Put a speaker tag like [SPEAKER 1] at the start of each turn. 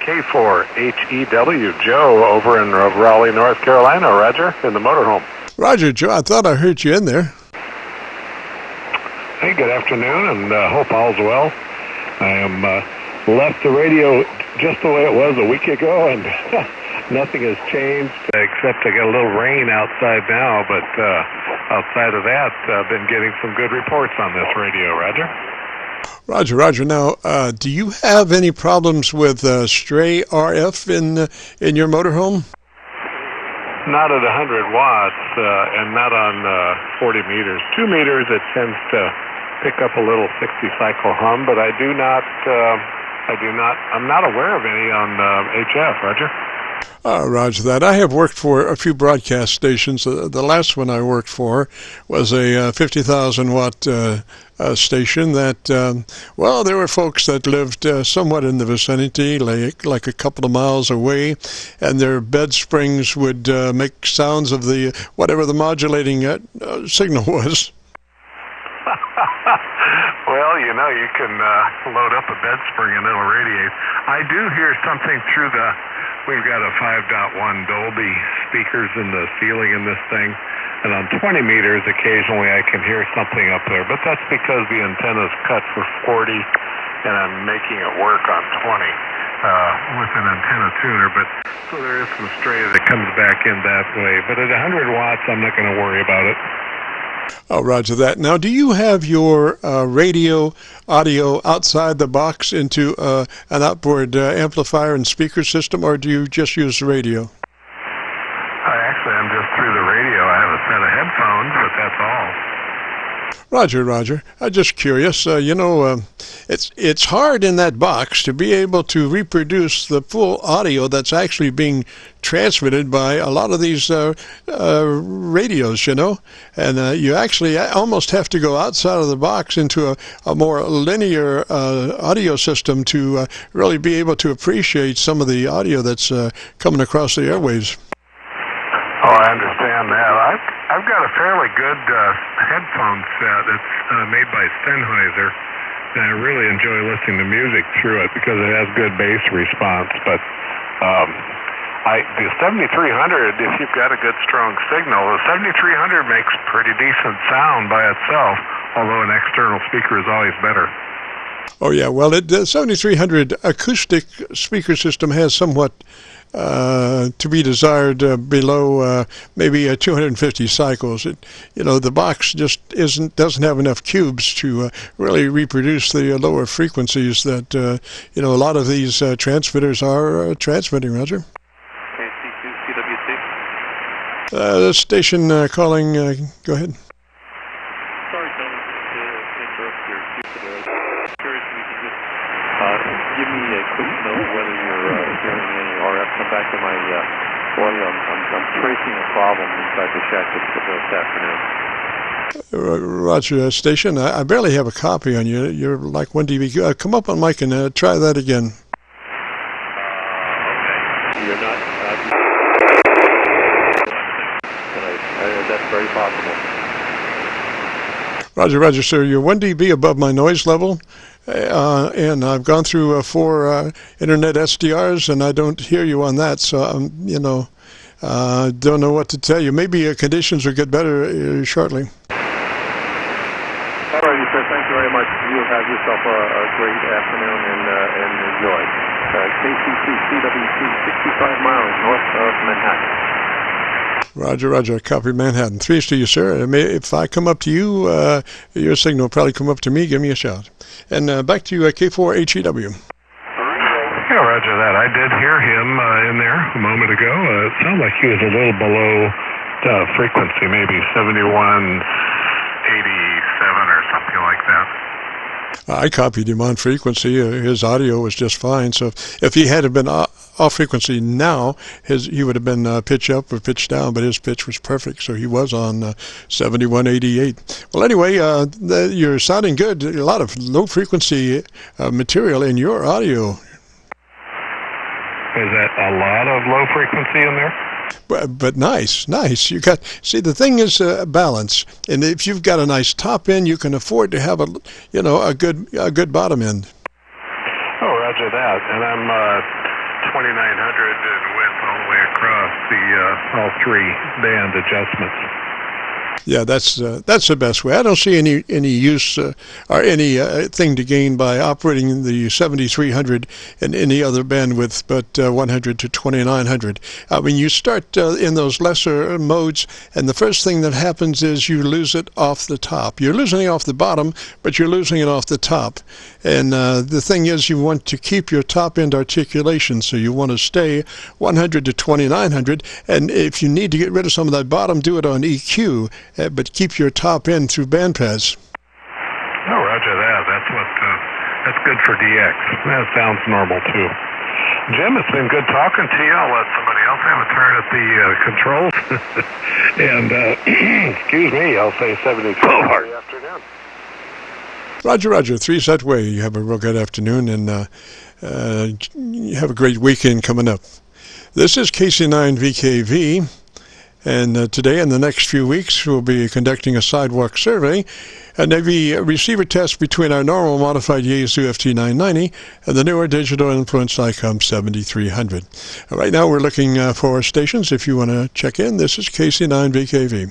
[SPEAKER 1] K4HEW, Joe, over in Raleigh, North Carolina. Roger, in the motorhome.
[SPEAKER 2] Roger, Joe, I thought I heard you in there.
[SPEAKER 1] Hey, good afternoon, and hope all's well. I am left the radio just the way it was a week ago, and nothing has changed except I got a little rain outside now, but outside of that, I've been getting some good reports on this radio, Roger.
[SPEAKER 2] Roger. Now, do you have any problems with stray RF in your motorhome?
[SPEAKER 1] Not at 100 watts, and not on 40 meters. 2 meters, it tends to pick up a little 60-cycle hum, but I'm not aware of any on HF, Roger.
[SPEAKER 2] Roger that. I have worked for a few broadcast stations. The last one I worked for was a 50,000-watt station that, there were folks that lived somewhat in the vicinity, like a couple of miles away, and their bed springs would make sounds of the whatever the modulating signal was.
[SPEAKER 1] Well, you can load up a bed spring and it'll radiate. I do hear something through we've got a 5.1 Dolby speakers in the ceiling in this thing, and on 20 meters occasionally I can hear something up there, but that's because the antenna's cut for 40 and I'm making it work on 20 with an antenna tuner, but so there is some stray that comes back in that way, but at 100 watts I'm not going to worry about it.
[SPEAKER 2] Oh, roger that. Now, do you have your radio audio outside the box into an outboard amplifier and speaker system, or do you just use the radio?
[SPEAKER 1] Actually, I'm just through the radio. I have a set of headphones, but that's all.
[SPEAKER 2] Roger. I'm just curious. It's hard in that box to be able to reproduce the full audio that's actually being transmitted by a lot of these radios, and you actually almost have to go outside of the box into a more linear audio system to really be able to appreciate some of the audio that's coming across the airwaves.
[SPEAKER 1] Oh, I understand that. I've got a fairly good headphone set that's made by Sennheiser, and I really enjoy listening to music through it because it has good bass response. But the 7300, if you've got a good strong signal, the 7300 makes pretty decent sound by itself, although an external speaker is always better.
[SPEAKER 2] Oh, yeah. Well, the 7300 acoustic speaker system has somewhat to be desired below maybe 250 cycles. The box just doesn't have enough cubes to really reproduce the lower frequencies that a lot of these transmitters are transmitting. Roger. The station calling. Go ahead.
[SPEAKER 3] Sorry, to interrupt your curious if you could just give me a quick note whether you're hearing any RF come back to my audio. I'm tracing a problem inside the shack this afternoon.
[SPEAKER 2] Roger, station. I barely have a copy on you. You're like 1 dB. Come up on mic and try that again.
[SPEAKER 3] Okay. You're not. That's very possible.
[SPEAKER 2] Roger, sir. You're 1 dB above my noise level. And I've gone through 4 internet SDRs, and I don't hear you on that. So don't know what to tell you. Maybe conditions will get better shortly.
[SPEAKER 3] All righty, sir. Thank you very much. You have yourself a great afternoon and enjoy. KC9VKV, 65 miles north of Manhattan.
[SPEAKER 2] Roger. Copy Manhattan. 3's to you, sir. If I come up to you, your signal will probably come up to me. Give me a shout. And back to you, K4HEW.
[SPEAKER 1] Yeah, roger that. I did hear him in there a moment ago. It sounded like he was a little below frequency, maybe 7187 or something like that.
[SPEAKER 2] I copied him on frequency. His audio was just fine. So if he had been off frequency now, he would have been pitch up or pitch down, but his pitch was perfect. So he was on 7188. Well, anyway, you're sounding good. A lot of low frequency material in your audio.
[SPEAKER 1] Is that a lot of low frequency in there?
[SPEAKER 2] But nice. You the thing is balance, and if you've got a nice top end, you can afford to have a good bottom end.
[SPEAKER 1] Oh, roger that. And 2900 and width all the way across the all three band adjustments.
[SPEAKER 2] Yeah, that's the best way. I don't see any use or any thing to gain by operating the 7300 in any other bandwidth but 100 to 2900. I mean, you start in those lesser modes, and the first thing that happens is you lose it off the top. You're losing it off the bottom, but you're losing it off the top. And the thing is, you want to keep your top end articulation, so you want to stay 100 to 2900. And if you need to get rid of some of that bottom, do it on EQ. But keep your top end through bandpass.
[SPEAKER 1] Oh, roger that. That's good for DX. That sounds normal too. Jim, it's been good talking to you. I'll let somebody else have a turn at the controls. And excuse me, I'll say 72. Good afternoon.
[SPEAKER 2] Roger. 3 set way. You have a real good afternoon, and you have a great weekend coming up. This is KC9VKV. And today and the next few weeks, we'll be conducting a sidewalk survey, a Navy receiver test between our normal modified YEASU FT990 and the newer digital influence ICOM 7300. Right now, we're looking for stations. If you want to check in, this is KC9VKV.